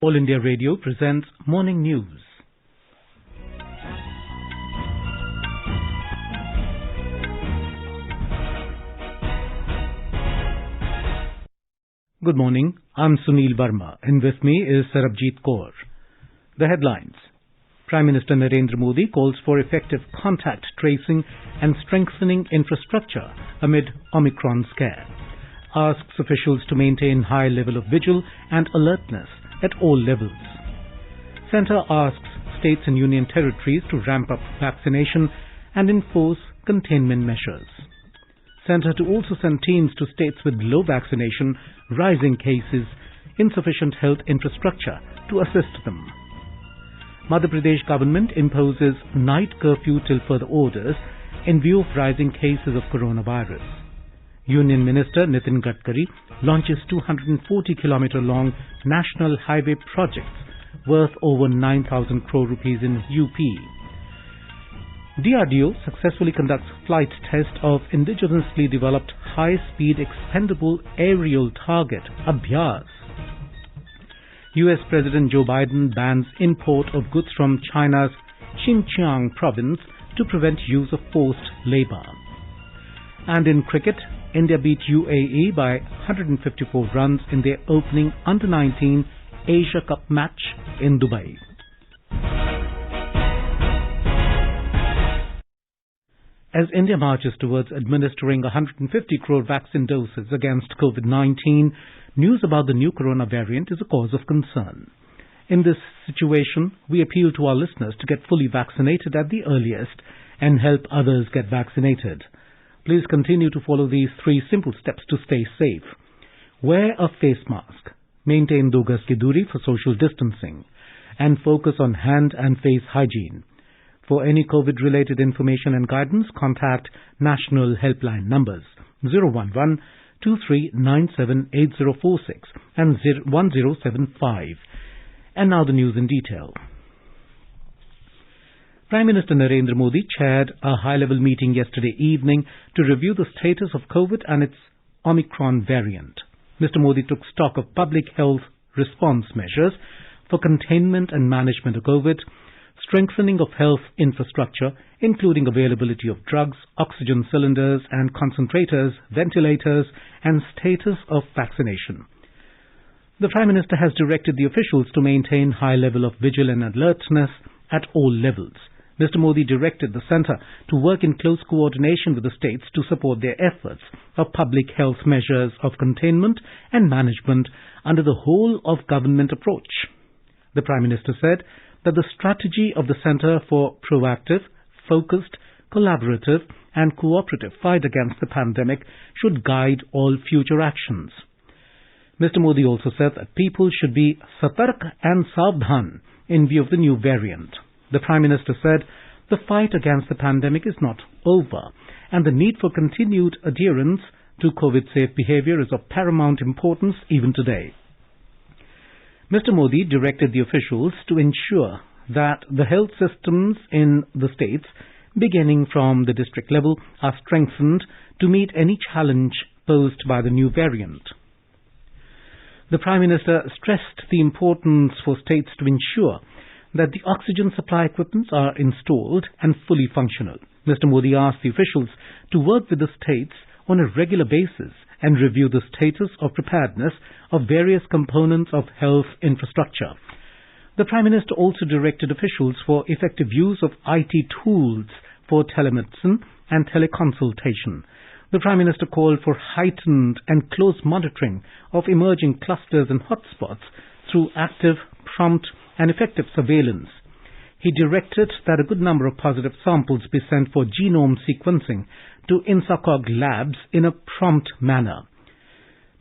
All India Radio presents Morning News. Good morning, I'm Sunil Verma and with me is Sarabjit Kaur. The headlines. Prime Minister Narendra Modi calls for effective contact tracing and strengthening infrastructure amid Omicron scare. Asks officials to maintain high level of vigil and alertness at all levels. Centre asks states and union territories to ramp up vaccination and enforce containment measures. Centre to also send teams to states with low vaccination, rising cases, insufficient health infrastructure to assist them. Madhya Pradesh government imposes night curfew till further orders in view of rising cases of coronavirus. Union Minister Nitin Gadkari launches 240-kilometre-long national highway projects worth over 9,000 crore rupees in UP. DRDO successfully conducts flight test of indigenously developed high-speed expendable aerial target, Abhyas. US President Joe Biden bans import of goods from China's Xinjiang province to prevent use of forced labour. And in cricket, India beat UAE by 154 runs in their opening Under-19 Asia Cup match in Dubai. As India marches towards administering 150 crore vaccine doses against COVID-19, news about the new corona variant is a cause of concern. In this situation, we appeal to our listeners to get fully vaccinated at the earliest and help others get vaccinated. Please continue to follow these 3 simple steps to stay safe. Wear a face mask, maintain 2 gaz ki duri for social distancing, and focus on hand and face hygiene. For any COVID-related information and guidance, contact national helpline numbers 011-2397-8046 and 1075. And now the news in detail. Prime Minister Narendra Modi chaired a high-level meeting yesterday evening to review the status of COVID and its Omicron variant. Mr. Modi took stock of public health response measures for containment and management of COVID, strengthening of health infrastructure, including availability of drugs, oxygen cylinders and concentrators, ventilators, and status of vaccination. The Prime Minister has directed the officials to maintain high level of vigil and alertness at all levels. Mr. Modi directed the centre to work in close coordination with the states to support their efforts of public health measures of containment and management under the whole of government approach. The Prime Minister said that the strategy of the centre for proactive, focused, collaborative and cooperative fight against the pandemic should guide all future actions. Mr. Modi also said that people should be satark and savdhan in view of the new variant. The Prime Minister said the fight against the pandemic is not over and the need for continued adherence to COVID-safe behaviour is of paramount importance even today. Mr. Modi directed the officials to ensure that the health systems in the states, beginning from the district level, are strengthened to meet any challenge posed by the new variant. The Prime Minister stressed the importance for states to ensure that the oxygen supply equipment are installed and fully functional. Mr. Modi asked the officials to work with the states on a regular basis and review the status of preparedness of various components of health infrastructure. The Prime Minister also directed officials for effective use of IT tools for telemedicine and teleconsultation. The Prime Minister called for heightened and close monitoring of emerging clusters and hotspots through active, prompt and effective surveillance. He directed that a good number of positive samples be sent for genome sequencing to INSACOG labs in a prompt manner.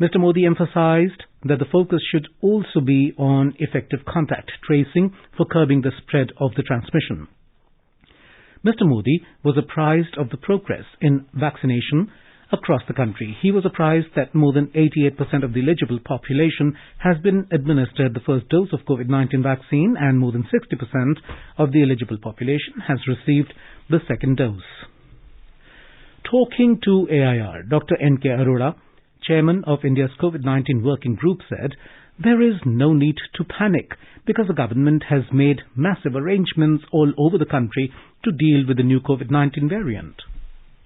Mr. Modi emphasized that the focus should also be on effective contact tracing for curbing the spread of the transmission. Mr. Modi was apprised of the progress in vaccination across the country. He was apprised that more than 88% of the eligible population has been administered the first dose of COVID-19 vaccine and more than 60% of the eligible population has received the second dose. Talking to AIR, Dr. N.K. Arora, chairman of India's COVID-19 working group, said There is no need to panic because the government has made massive arrangements all over the country to deal with the new COVID-19 variant.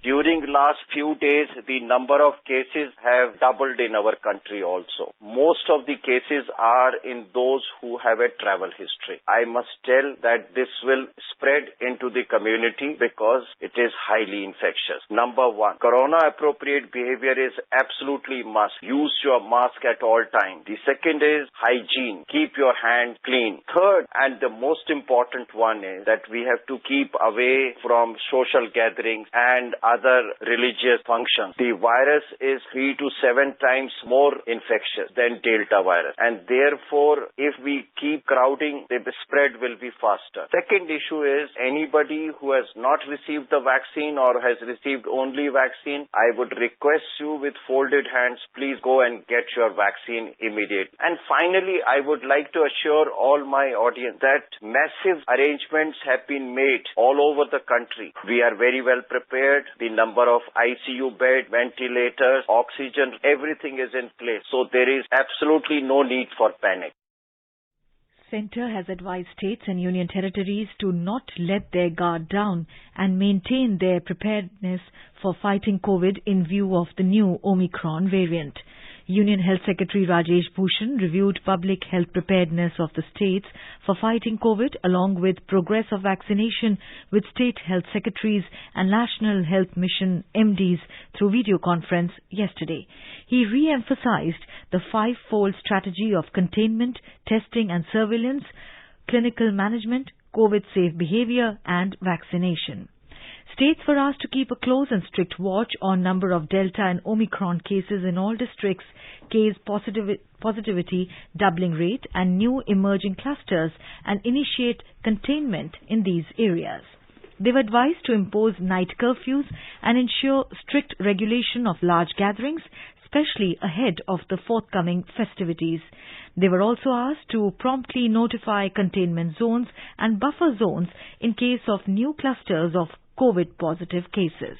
During the last few days, the number of cases have doubled in our country also. Most of the cases are in those who have a travel history. I must tell that this will spread into the community because it is highly infectious. Number one, corona-appropriate behavior is absolutely must. Use your mask at all times. The second is hygiene. Keep your hand clean. Third, and the most important one is that we have to keep away from social gatherings and other religious functions. The virus is 3 to 7 times more infectious than Delta virus, and therefore if we keep crowding, the spread will be faster. Second issue is anybody who has not received the vaccine or has received only vaccine, I would request you with folded hands, please go and get your vaccine immediately. And finally, I would like to assure all my audience that massive arrangements have been made all over the country. We are very well prepared. The number of ICU bed, ventilators, oxygen, everything is in place. So there is absolutely no need for panic. Centre has advised states and union territories to not let their guard down and maintain their preparedness for fighting COVID in view of the new Omicron variant. Union Health Secretary Rajesh Bhushan reviewed public health preparedness of the states for fighting COVID along with progress of vaccination with state health secretaries and National Health Mission MDs through video conference yesterday. He re-emphasized the five-fold strategy of containment, testing and surveillance, clinical management, COVID-safe behavior and vaccination. States were asked to keep a close and strict watch on number of Delta and Omicron cases in all districts, case positivity doubling rate and new emerging clusters, and initiate containment in these areas. They were advised to impose night curfews and ensure strict regulation of large gatherings, especially ahead of the forthcoming festivities. They were also asked to promptly notify containment zones and buffer zones in case of new clusters of COVID-positive cases.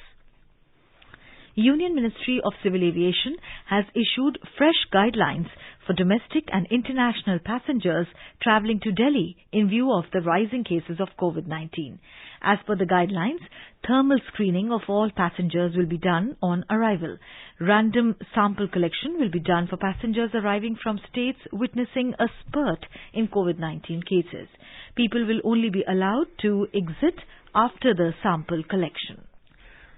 Union Ministry of Civil Aviation has issued fresh guidelines for domestic and international passengers travelling to Delhi in view of the rising cases of COVID-19. As per the guidelines, thermal screening of all passengers will be done on arrival. Random sample collection will be done for passengers arriving from states witnessing a spurt in COVID-19 cases. People will only be allowed to exit after the sample collection.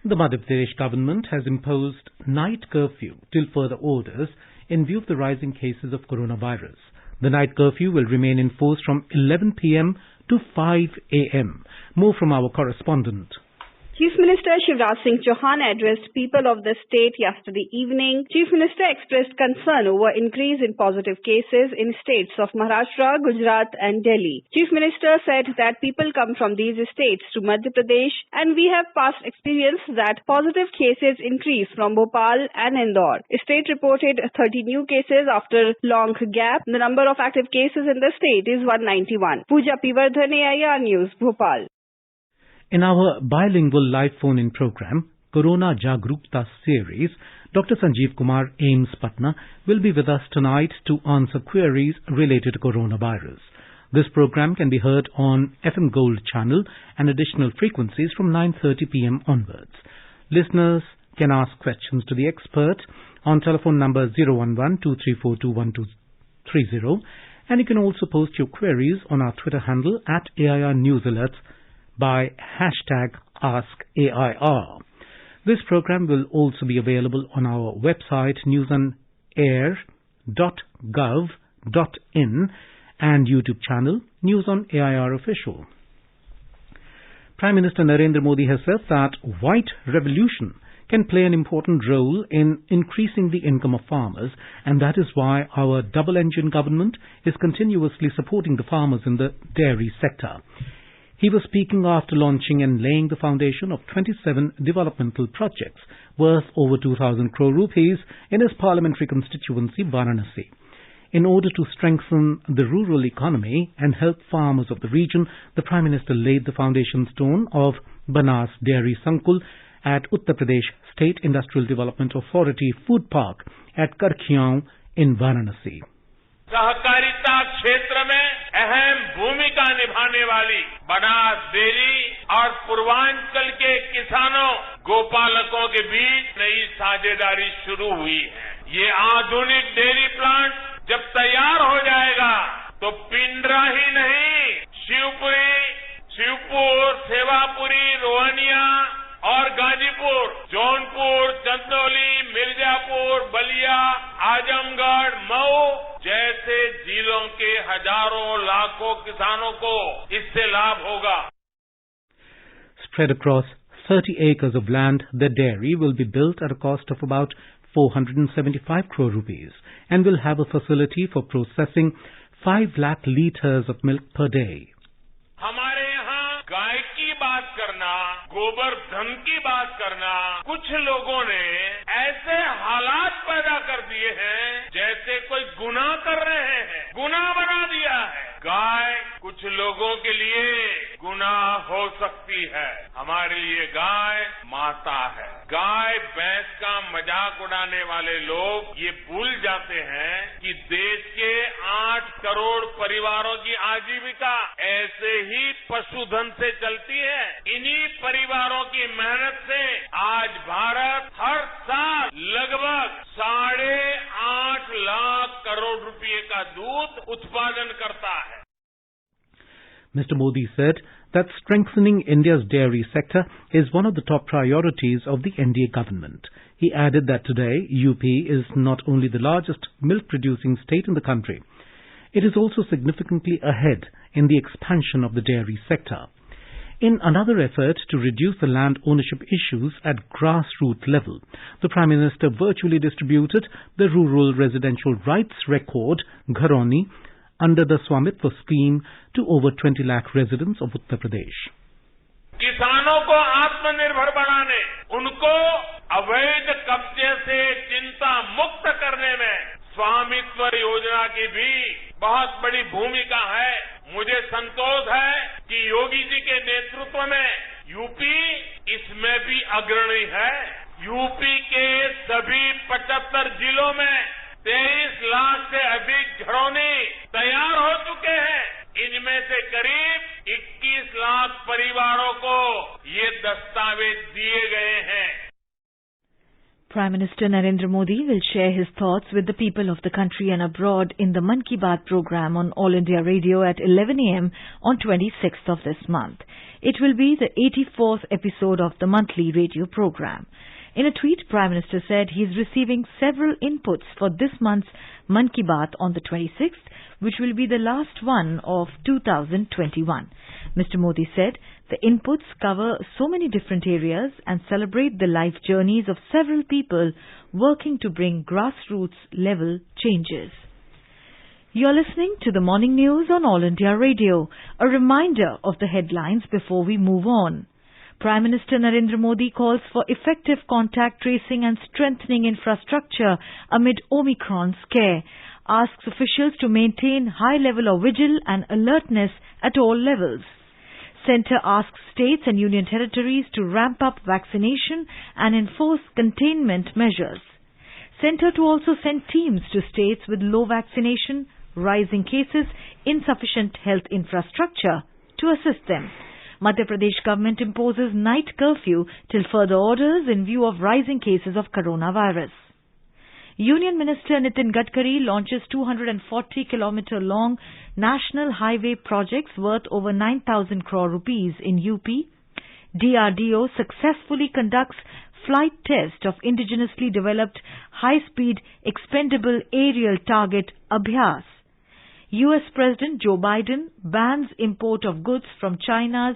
The Madhya Pradesh government has imposed night curfew till further orders in view of the rising cases of coronavirus. The night curfew will remain in force from 11 p.m. to 5 a.m. More from our correspondent. Chief Minister Shivraj Singh Chauhan addressed people of the state yesterday evening. Chief Minister expressed concern over increase in positive cases in states of Maharashtra, Gujarat and Delhi. Chief Minister said that people come from these states to Madhya Pradesh and we have past experience that positive cases increase from Bhopal and Indore. State reported 30 new cases after long gap. The number of active cases in the state is 191. Pooja Pivardhan, AIR News, Bhopal. In our bilingual live phone-in program, Corona Jagrukta series, Dr. Sanjeev Kumar, AIMS Patna, will be with us tonight to answer queries related to coronavirus. This program can be heard on FM Gold channel and additional frequencies from 9:30 p.m. onwards. Listeners can ask questions to the expert on telephone number 011-234-21230, and you can also post your queries on our Twitter handle at AIR News Alerts by #AskAIR. This program will also be available on our website newsonair.gov.in and YouTube channel News on AIR Official. Prime Minister Narendra Modi has said that white revolution can play an important role in increasing the income of farmers, and that is why our double-engine government is continuously supporting the farmers in the dairy sector. He was speaking after launching and laying the foundation of 27 developmental projects worth over 2,000 crore rupees in his parliamentary constituency, Varanasi. In order to strengthen the rural economy and help farmers of the region, the Prime Minister laid the foundation stone of Banas Dairy Sankul at Uttar Pradesh State Industrial Development Authority Food Park at Karkhiaon in Varanasi. सहकारिता क्षेत्र में अहम भूमिका निभाने वाली Banas dairy और पूर्वांचल के किसानों गोपालकों के बीच नई साझेदारी शुरू हुई है। ये आधुनिक डेयरी प्लांट जब तैयार हो जाएगा तो पिंडरा ही नहीं, शिवपुर, सेवापुरी, रोहनिया और गाजीपुर, जौनपुर, चंदौली, मिर्जापुर, बलिया, आजमगढ़, मऊ जैसे जिलों के हजारों लाखों किसानों को इससे लाभ होगा। Spread across 30 acres of land, the dairy will be built at a cost of about 475 crore rupees and will have a facility for processing 5 lakh litres of milk per day. हमारे यहाँ गाय की बात करना, गोबर धन की बात करना, कुछ लोगों ने ऐसे हालात पैदा कर दिए हैं जैसे कोई गुनाह कर रहे हैं, गुनाह बना दिया है। गाय कुछ लोगों के लिए गुनाह हो सकती है, हमारे लिए गाय माता है। गाय भैंस का मजाक उड़ाने वाले लोग ये भूल जाते हैं कि देश के 8 करोड़ परिवारों की आजीविका ऐसे ही पशुधन से चलती है। इन्हीं परिवारों की मेहनत से आज भारत हर साल लगभग 8.5 लाख करोड़ रुपए का दूध उत्पादन करता है। Mr. Modi said that strengthening India's dairy sector is one of the top priorities of the NDA government. He added that today UP is not only the largest milk-producing state in the country, it is also significantly ahead in the expansion of the dairy sector. In another effort to reduce the land ownership issues at grassroots level, the Prime Minister virtually distributed the Rural Residential Rights Record, Gharoni, under the Swamitva scheme to over 20 lakh residents of Uttar Pradesh. किसानों को आत्मनिर्भर बनाने, उनको अवैध कब्जे से चिंता मुक्त करने में स्वामित्व योजना की भी बहुत बड़ी भूमिका है। मुझे संतोष है कि योगी जी के नेतृत्व में यूपी इसमें भी अग्रणी है। यूपी के सभी 75 जिलों में 23 लाख से अधिक घरौनी तैयार हो चुके हैं। इनमें से करीब 21 लाख परिवारों को ये दस्तावेज दिए गए हैं। Prime Minister Narendra Modi will share his thoughts with the people of the country and abroad in the Mann Ki Baat program on All India Radio at 11 a.m. on 26th of this month. It will be the 84th episode of the monthly radio program. In a tweet, Prime Minister said he is receiving several inputs for this month's Mann Ki Baat on the 26th, which will be the last one of 2021. Mr. Modi said the inputs cover so many different areas and celebrate the life journeys of several people working to bring grassroots level changes. You're listening to the morning news on All India Radio. A reminder of the headlines before we move on. Prime Minister Narendra Modi calls for effective contact tracing and strengthening infrastructure amid Omicron scare, asks officials to maintain high level of vigil and alertness at all levels. Centre asks states and union territories to ramp up vaccination and enforce containment measures. Centre to also send teams to states with low vaccination, rising cases, insufficient health infrastructure to assist them. Madhya Pradesh government imposes night curfew till further orders in view of rising cases of coronavirus. Union Minister Nitin Gadkari launches 240-kilometre long national highway projects worth over 9,000 crore rupees in UP. DRDO successfully conducts flight test of indigenously developed high-speed expendable aerial target Abhyas. US President Joe Biden bans import of goods from China's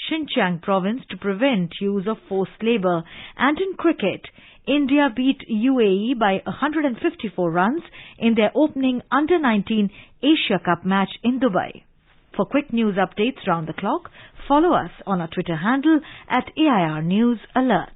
Xinjiang province to prevent use of forced labour. And in cricket, India beat UAE by 154 runs in their opening Under-19 Asia Cup match in Dubai. For quick news updates round the clock, follow us on our Twitter handle at AIR News Alerts.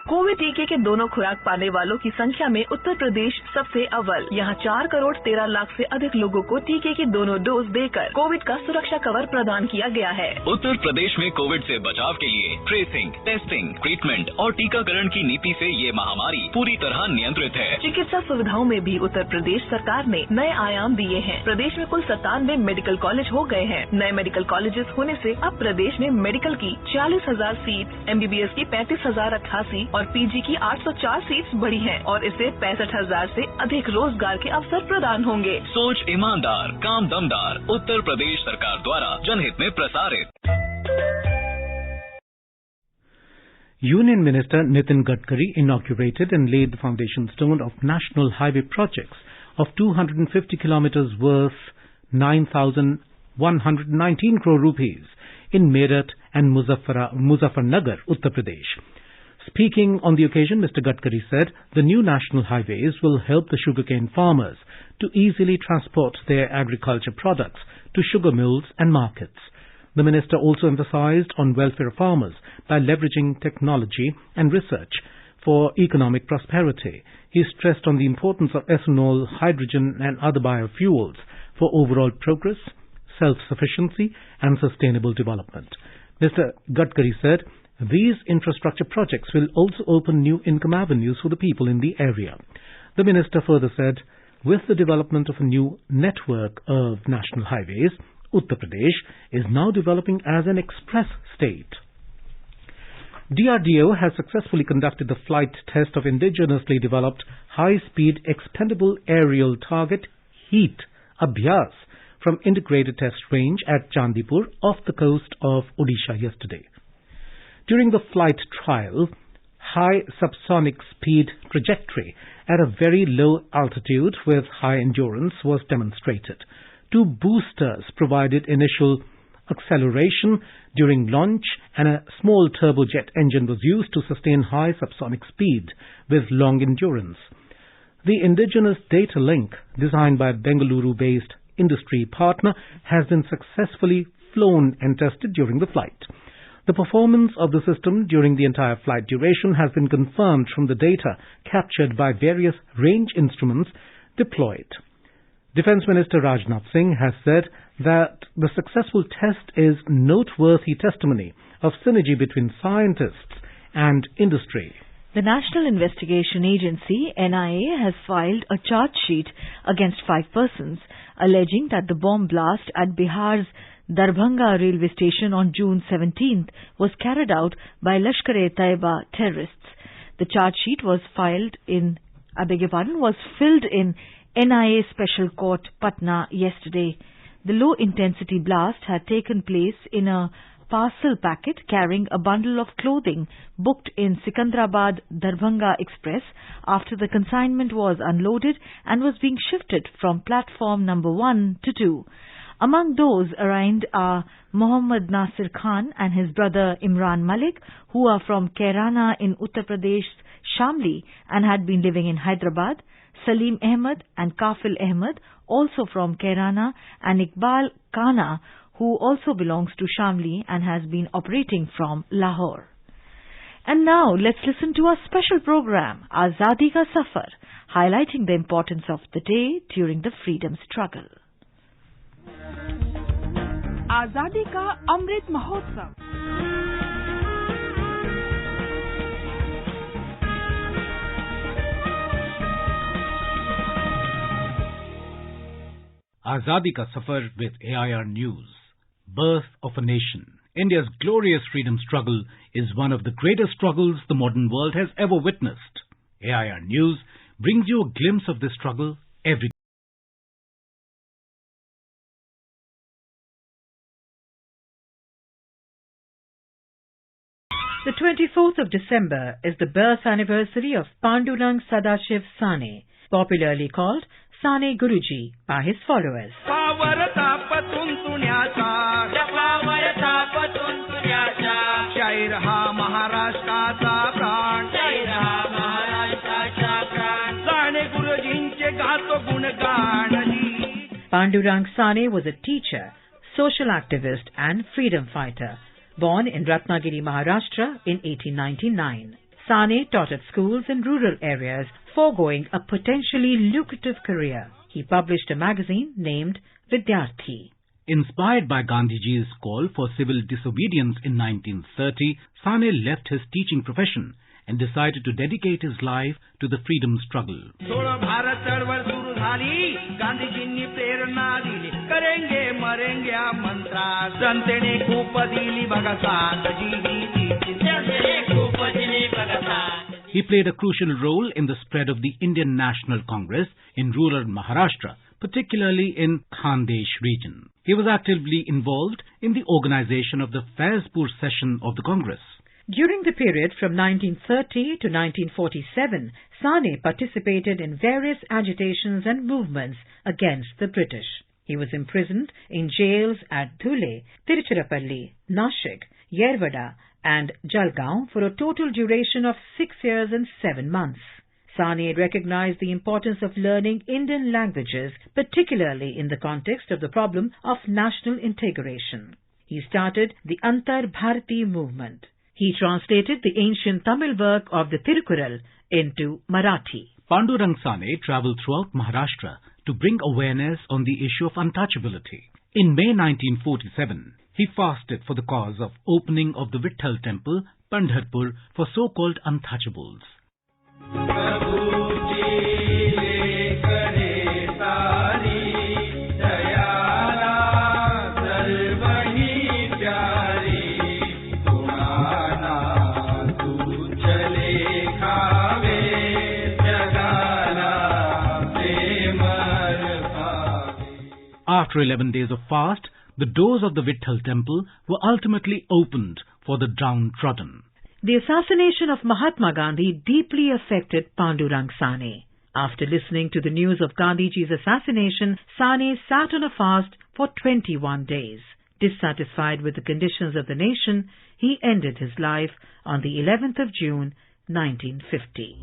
Covid टीके के दोनों खुराक पाने वालों की संख्या में उत्तर प्रदेश सबसे अव्वल। यहाँ 4,13,00,000 से अधिक लोगों को टीके की दोनों डोज देकर कोविड का सुरक्षा कवर प्रदान किया गया है। उत्तर प्रदेश में कोविड से बचाव के लिए ट्रेसिंग, टेस्टिंग, ट्रीटमेंट और टीकाकरण की नीति से ये महामारी पूरी तरह नियंत्रित है। चिकित्सा सुविधाओं में भी उत्तर प्रदेश सरकार ने नए आयाम दिए हैं। प्रदेश में कुल 97 मेडिकल कॉलेज हो गए हैं। नए मेडिकल कॉलेजेस होने से अब प्रदेश में मेडिकल की 40,000 सीट, MBBS की 35,088 और PG की 804 सीट्स बढ़ी हैं और इससे 65,000 से अधिक रोजगार के अवसर प्रदान होंगे। सोच ईमानदार, काम दमदार, उत्तर प्रदेश सरकार द्वारा जनहित में प्रसारित। Union Minister Nitin Gadkari inaugurated and laid the foundation stone of national highway projects of 250 kilometers worth 9,119 crore rupees in Meerut and Muzaffarnagar, Uttar Pradesh. Speaking on the occasion, Mr. Gadkari said the new national highways will help the sugarcane farmers to easily transport their agriculture products to sugar mills and markets. The minister also emphasized on welfare of farmers by leveraging technology and research for economic prosperity. He stressed on the importance of ethanol, hydrogen and other biofuels for overall progress, self-sufficiency and sustainable development. Mr. Gadkari said these infrastructure projects will also open new income avenues for the people in the area. The minister further said, with the development of a new network of national highways, Uttar Pradesh is now developing as an express state. DRDO has successfully conducted the flight test of indigenously developed high-speed expendable aerial target HEAT Abhyas from Integrated Test Range at Chandipur off the coast of Odisha yesterday. During the flight trial, high subsonic speed trajectory at a very low altitude with high endurance was demonstrated. Two boosters provided initial acceleration during launch and a small turbojet engine was used to sustain high subsonic speed with long endurance. The indigenous data link, designed by a Bengaluru-based industry partner, has been successfully flown and tested during the flight. The performance of the system during the entire flight duration has been confirmed from the data captured by various range instruments deployed. Defence Minister Rajnath Singh has said that the successful test is noteworthy testimony of synergy between scientists and industry. The National Investigation Agency, NIA, has filed a charge sheet against 5 persons, alleging that the bomb blast at Bihar's Darbhanga railway station on June 17th was carried out by Lashkar-e-Taiba terrorists. The charge sheet was filled in NIA Special Court, Patna, yesterday. The low-intensity blast had taken place in a parcel packet carrying a bundle of clothing booked in Sikandrabad-Darbhanga Express after the consignment was unloaded and was being shifted from platform number 1 to 2. Among those arraigned are Mohammad Nasir Khan and his brother Imran Malik, who are from Kairana in Uttar Pradesh's Shamli and had been living in Hyderabad, Salim Ahmed and Kafil Ahmed, also from Kairana, and Iqbal Kana, who also belongs to Shamli and has been operating from Lahore. And now let's listen to our special program, Azadi Ka Safar, highlighting the importance of the day during the freedom struggle. आजादी का Amrit Mahotsav. Azadi Ka Safar with AIR News. Birth of a nation. India's glorious freedom struggle is one of the greatest struggles the modern world has ever witnessed. AIR News brings you a glimpse of this struggle every day. The 24th of December is the birth anniversary of Pandurang Sadashiv Sane, popularly called Sane Guruji by his followers. Pandurang Sane was a teacher, social activist and freedom fighter, born in Ratnagiri, Maharashtra in 1899. Sane taught at schools in rural areas, foregoing a potentially lucrative career. He published a magazine named Vidyarthi. Inspired by Gandhiji's call for civil disobedience in 1930, Sane left his teaching profession and decided to dedicate his life to the freedom struggle. He played a crucial role in the spread of the Indian National Congress in rural Maharashtra, particularly in Khandesh region. He was actively involved in the organization of the Faizpur session of the Congress. During the period from 1930 to 1947, Sane participated in various agitations and movements against the British. He was imprisoned in jails at Dhule, Tiruchirappalli, Nashik, Yerwada and Jalgaon for a total duration of 6 years and 7 months. Sane recognized the importance of learning Indian languages, particularly in the context of the problem of national integration. He started the Antarbharati movement. He translated the ancient Tamil work of the Tirukkural into Marathi. Pandurang Sane travelled throughout Maharashtra to bring awareness on the issue of untouchability. In May 1947, he fasted for the cause of opening of the Vitthal temple, Pandharpur, for so-called untouchables. After 11 days of fast, the doors of the Vitthal temple were ultimately opened for the downtrodden. The assassination of Mahatma Gandhi deeply affected Pandurang Sane. After listening to the news of Gandhiji's assassination, Sane sat on a fast for 21 days. Dissatisfied with the conditions of the nation, he ended his life on the 11th of June, 1950.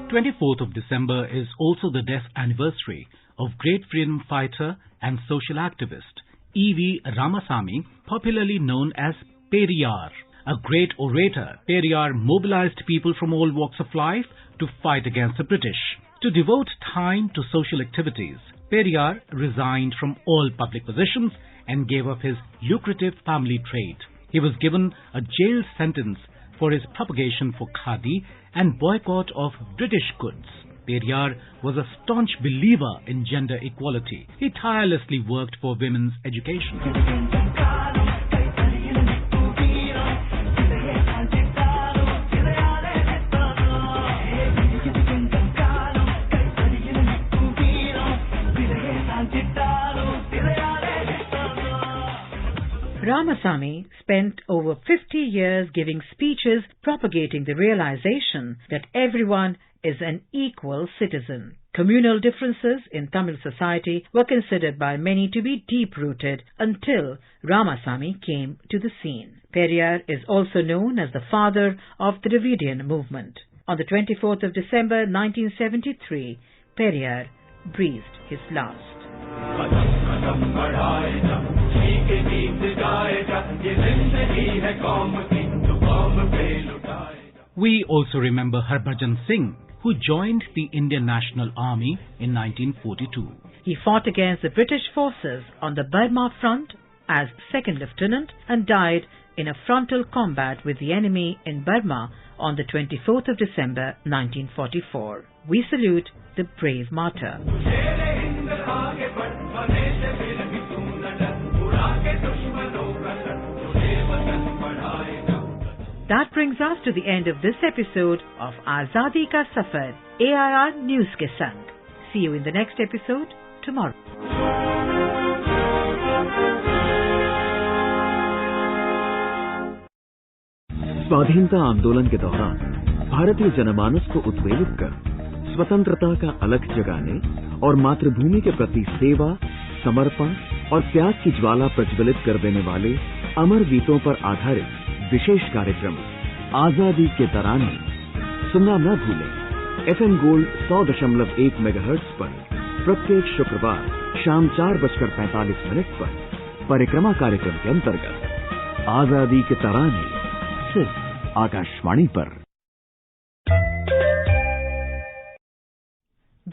The 24th of December is also the death anniversary of great freedom fighter and social activist E.V. Ramasamy, popularly known as Periyar. A great orator, Periyar mobilized people from all walks of life to fight against the British. To devote time to social activities, Periyar resigned from all public positions and gave up his lucrative family trade. He was given a jail sentence for his propagation for khadi and boycott of British goods. Periyar was a staunch believer in gender equality. He tirelessly worked for women's education. Ramasamy spent over 50 years giving speeches propagating the realization that everyone is an equal citizen. Communal differences in Tamil society were considered by many to be deep-rooted until Ramasamy came to the scene. Periyar is also known as the father of the Dravidian movement. On the 24th of December 1973, Periyar breathed his last. We also remember Harbhajan Singh, who joined the Indian National Army in 1942. He fought against the British forces on the Burma front as second lieutenant and died in a frontal combat with the enemy in Burma on the 24th of December 1944. We salute the brave martyr. That brings us to the end of this episode of Azadi Ka Safar, AIR News ke Sang. See you in the next episode tomorrow. स्वाधीनता आंदोलन के दौरान भारतीय जनमानस को उत्प्रेरित कर स्वतंत्रता का अलख जगाने और मातृभूमि के प्रति सेवा, समर्पण और त्याग की ज्वाला प्रज्वलित कर देने वाले अमर गीतों पर आधारित विशेष कार्यक्रम आजादी के तराने सुनना न भूलें। FM गोल्ड 100.1 मेगाहर्ट्ज पर प्रत्येक शुक्रवार शाम 4:45 पर परिक्रमा कार्यक्रम के अंतर्गत आजादी के तराने सिर्फ आकाशवाणी पर।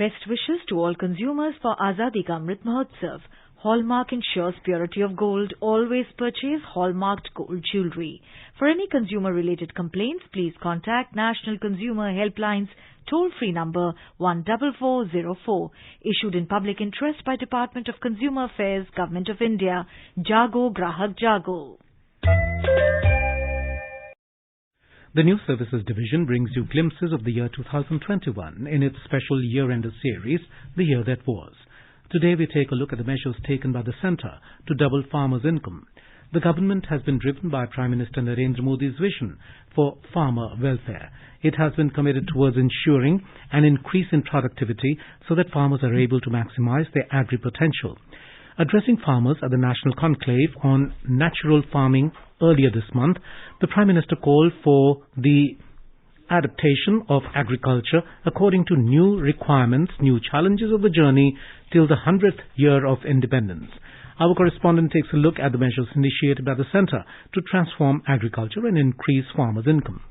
Best wishes to all consumers for Azadi Ka Amrit Mahotsav. Hallmark ensures purity of gold. Always purchase hallmarked gold jewellery. For any consumer-related complaints, please contact National Consumer Helplines toll-free number 14404. Issued in public interest by Department of Consumer Affairs, Government of India. Jago Grahak Jago. The News Services Division brings you glimpses of the year 2021 in its special year-ender series, The Year That Was. Today we take a look at the measures taken by the centre to double farmers' income. The government has been driven by Prime Minister Narendra Modi's vision for farmer welfare. It has been committed towards ensuring an increase in productivity so that farmers are able to maximize their agri-potential. Addressing farmers at the National Conclave on Natural Farming earlier this month, the Prime Minister called for the adaptation of agriculture according to new requirements, new challenges of the journey till the 100th year of independence. Our correspondent takes a look at the measures initiated by the centre to transform agriculture and increase farmers' income.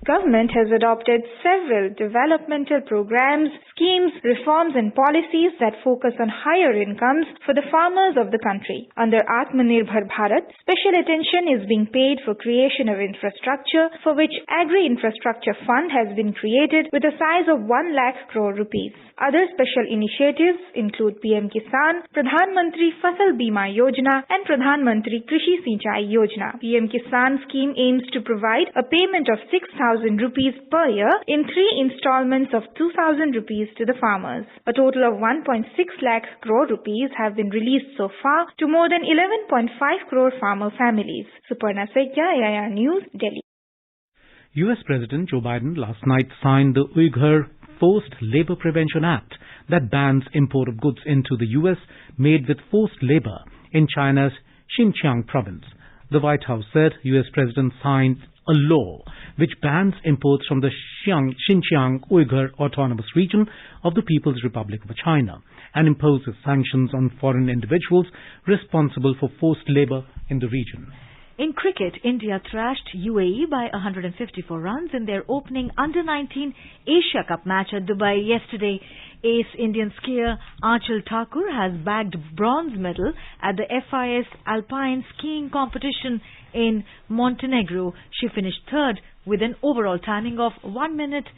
Government has adopted several developmental programs, schemes, reforms and policies that focus on higher incomes for the farmers of the country. Under Atmanirbhar Bharat, special attention is being paid for creation of infrastructure, for which Agri-Infrastructure Fund has been created with a size of 1 lakh crore rupees. Other special initiatives include PM Kisan, Pradhan Mantri Fasal Bima Yojana and Pradhan Mantri Krishi Sinchai Yojana. PM Kisan scheme aims to provide a payment of 6,000 rupees per year in 3 installments of 2,000 rupees to the farmers. A total of 1.6 lakh crore rupees have been released so far to more than 11.5 crore farmer families. Suparna Saikia, AIR News, Delhi. US President Joe Biden last night signed the Uyghur Forced Labor Prevention Act that bans import of goods into the US made with forced labor in China's Xinjiang province. The White House said US President signed a law which bans imports from the Xinjiang Uyghur Autonomous Region of the People's Republic of China and imposes sanctions on foreign individuals responsible for forced labor in the region. In cricket, India thrashed UAE by 154 runs in their opening Under-19 Asia Cup match at Dubai yesterday. Ace Indian skier Aanchal Thakur has bagged bronze medal at the FIS Alpine Skiing competition in Montenegro. She finished third with an overall timing of 1 minute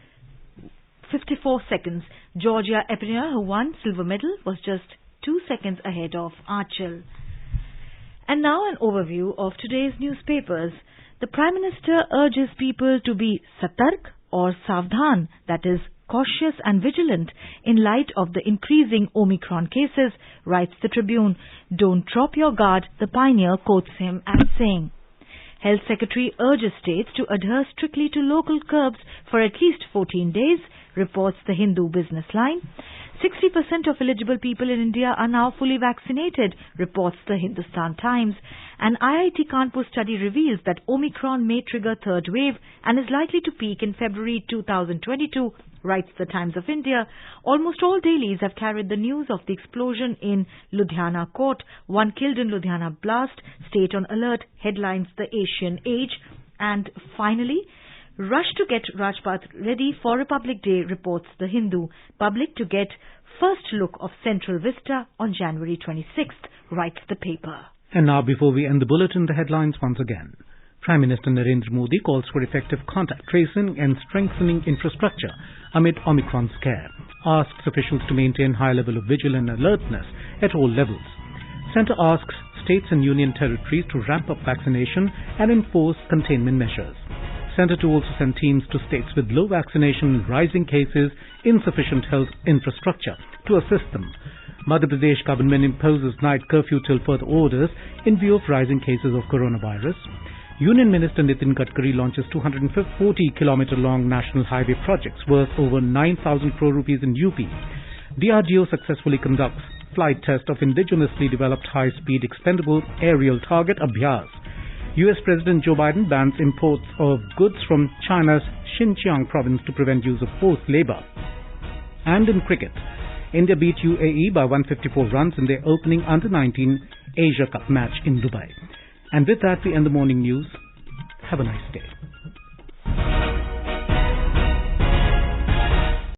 54 seconds. Georgia Epiner, who won silver medal, was just 2 seconds ahead of Aanchal. And now an overview of today's newspapers. The Prime Minister urges people to be satark or savdhan, that is, cautious and vigilant in light of the increasing Omicron cases, writes the Tribune. Don't drop your guard, the pioneer quotes him as saying. Health Secretary urges states to adhere strictly to local curbs for at least 14 days, reports the Hindu Business Line. 60% of eligible people in India are now fully vaccinated, reports the Hindustan Times. An IIT Kanpur study reveals that Omicron may trigger third wave and is likely to peak in February 2022, writes the Times of India. Almost all dailies have carried the news of the explosion in Ludhiana court. 1 killed in Ludhiana blast. State on alert, headlines the Asian Age. And finally, rush to get Rajpath ready for Republic Day, reports the Hindu. Public to get first look of Central Vista on January 26th, writes the paper. And now, before we end the bulletin, the headlines once again. Prime Minister Narendra Modi calls for effective contact tracing and strengthening infrastructure amid Omicron scare. Asks officials to maintain high level of vigilance and alertness at all levels. Centre asks states and union territories to ramp up vaccination and enforce containment measures. Centre to also send teams to states with low vaccination, rising cases, insufficient health infrastructure to assist them. Madhya Pradesh government imposes night curfew till further orders in view of rising cases of coronavirus. Union Minister Nitin Gadkari launches 240-kilometre-long national highway projects worth over 9,000 crore rupees in UP. DRDO successfully conducts flight test of indigenously developed high-speed expendable aerial target Abhyas. US President Joe Biden bans imports of goods from China's Xinjiang province to prevent use of forced labor. And in cricket, India beat UAE by 154 runs in their opening Under-19 Asia Cup match in Dubai. And with that, we end the morning news. Have a nice day.